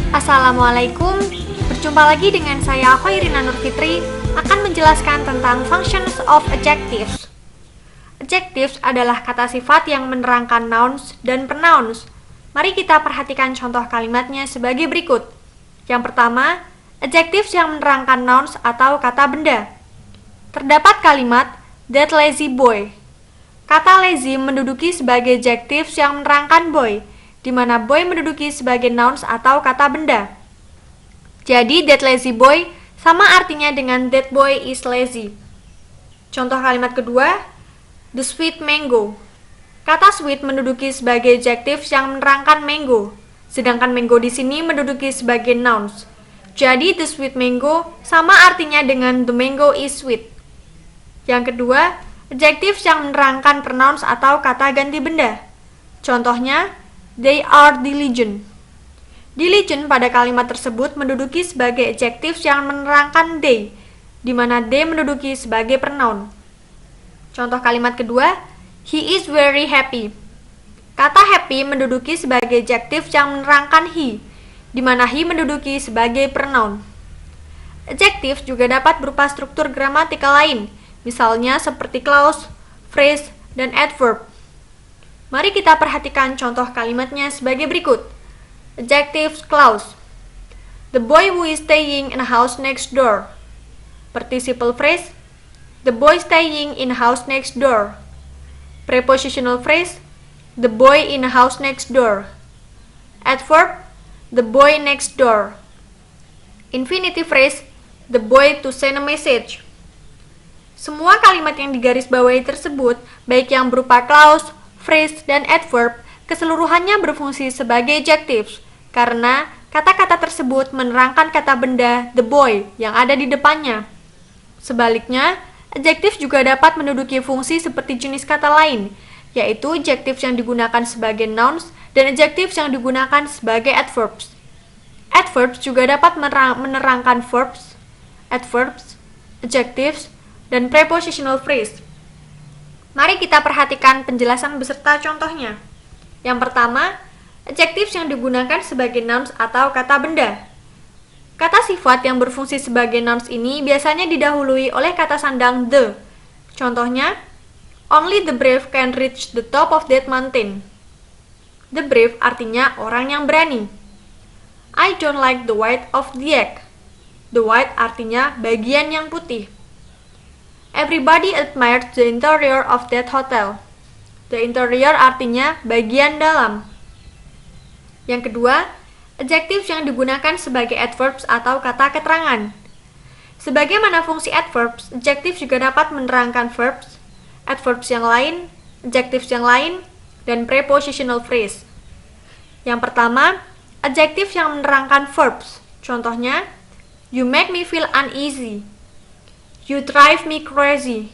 Assalamualaikum, berjumpa lagi dengan saya Khairina Nurfitri akan menjelaskan tentang functions of adjectives. Adjectives adalah kata sifat yang menerangkan nouns dan pronouns. Mari kita perhatikan contoh kalimatnya sebagai berikut. Yang pertama, adjectives yang menerangkan nouns atau kata benda. Terdapat kalimat that lazy boy. Kata lazy menduduki sebagai adjectives yang menerangkan boy, di mana boy menduduki sebagai nouns atau kata benda. Jadi, that lazy boy sama artinya dengan that boy is lazy. Contoh kalimat kedua, the sweet mango. Kata sweet menduduki sebagai adjectives yang menerangkan mango, sedangkan mango di sini menduduki sebagai nouns. Jadi, the sweet mango sama artinya dengan the mango is sweet. Yang kedua, adjectives yang menerangkan pronouns atau kata ganti benda. Contohnya, they are diligent. Diligent pada kalimat tersebut menduduki sebagai adjectives yang menerangkan they, di mana they menduduki sebagai pronoun. Contoh kalimat kedua, he is very happy. Kata happy menduduki sebagai adjectives yang menerangkan he, di mana he menduduki sebagai pronoun. Adjectives juga dapat berupa struktur gramatikal lain, misalnya seperti clause, phrase, dan adverb. Mari kita perhatikan contoh kalimatnya sebagai berikut. Adjectives clause. The boy who is staying in a house next door. Participle phrase. The boy staying in a house next door. Prepositional phrase. The boy in a house next door. Adverb. The boy next door. Infinitive phrase. The boy to send a message. Semua kalimat yang digarisbawahi tersebut, baik yang berupa clause, phrase, dan adverb, keseluruhannya berfungsi sebagai adjectives, karena kata-kata tersebut menerangkan kata benda the boy yang ada di depannya. Sebaliknya, adjectives juga dapat menduduki fungsi seperti jenis kata lain, yaitu adjectives yang digunakan sebagai nouns dan adjectives yang digunakan sebagai adverbs. Adverbs juga dapat menerangkan verbs, adverbs, adjectives, dan prepositional phrase. Mari kita perhatikan penjelasan beserta contohnya. Yang pertama, adjectives yang digunakan sebagai nouns atau kata benda. Kata sifat yang berfungsi sebagai nouns ini biasanya didahului oleh kata sandang the. Contohnya, only the brave can reach the top of that mountain. The brave artinya orang yang berani. I don't like the white of the egg. The white artinya bagian yang putih. Everybody admired the interior of that hotel. The interior artinya bagian dalam. Yang kedua, adjectives yang digunakan sebagai adverbs atau kata keterangan. Sebagaimana fungsi adverbs, adjectives juga dapat menerangkan verbs, adverbs yang lain, adjectives yang lain, dan prepositional phrase. Yang pertama, adjectives yang menerangkan verbs. Contohnya, you make me feel uneasy. You drive me crazy.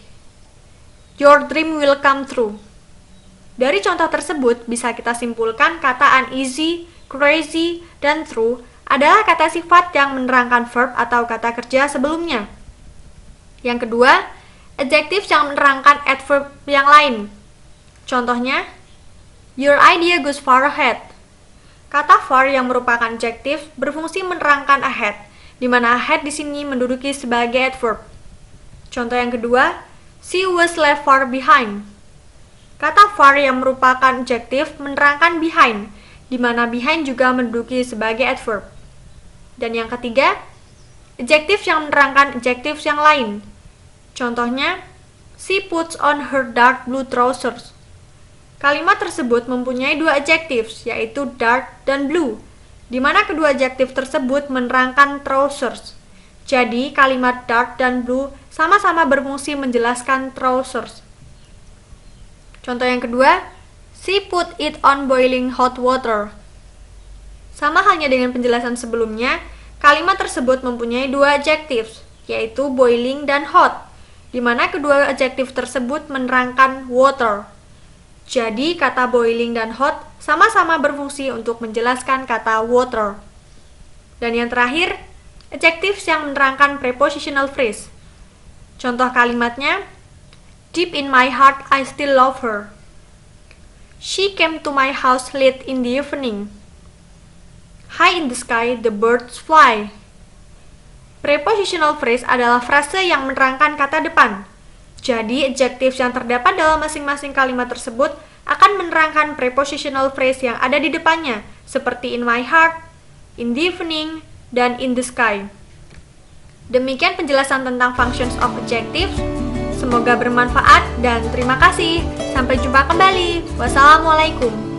Your dream will come true. Dari contoh tersebut bisa kita simpulkan kata uneasy, crazy, dan true adalah kata sifat yang menerangkan verb atau kata kerja sebelumnya. Yang kedua, adjectives yang menerangkan adverb yang lain. Contohnya, your idea goes far ahead. Kata far yang merupakan adjective berfungsi menerangkan ahead, di mana ahead di sini menduduki sebagai adverb. Contoh yang kedua, she was left far behind. Kata far yang merupakan adjective menerangkan behind, di mana behind juga menduduki sebagai adverb. Dan yang ketiga, adjectives yang menerangkan adjectives yang lain. Contohnya, she puts on her dark blue trousers. Kalimat tersebut mempunyai dua adjectives, yaitu dark dan blue, di mana kedua adjective tersebut menerangkan trousers. Jadi, kalimat dark dan blue sama-sama berfungsi menjelaskan trousers. Contoh yang kedua, she put it on boiling hot water. Sama halnya dengan penjelasan sebelumnya, kalimat tersebut mempunyai dua adjectives, yaitu boiling dan hot, di mana kedua adjective tersebut menerangkan water. Jadi, kata boiling dan hot sama-sama berfungsi untuk menjelaskan kata water. Dan yang terakhir, adjectives yang menerangkan prepositional phrase. Contoh kalimatnya, deep in my heart I still love her. She came to my house late in the evening. High in the sky, the birds fly. Prepositional phrase adalah frase yang menerangkan kata depan. Jadi, adjectives yang terdapat dalam masing-masing kalimat tersebut akan menerangkan prepositional phrase yang ada di depannya, seperti in my heart, in the evening, dan in the sky. Demikian penjelasan tentang functions of adjectives. Semoga bermanfaat dan terima kasih. Sampai jumpa kembali. Wassalamualaikum.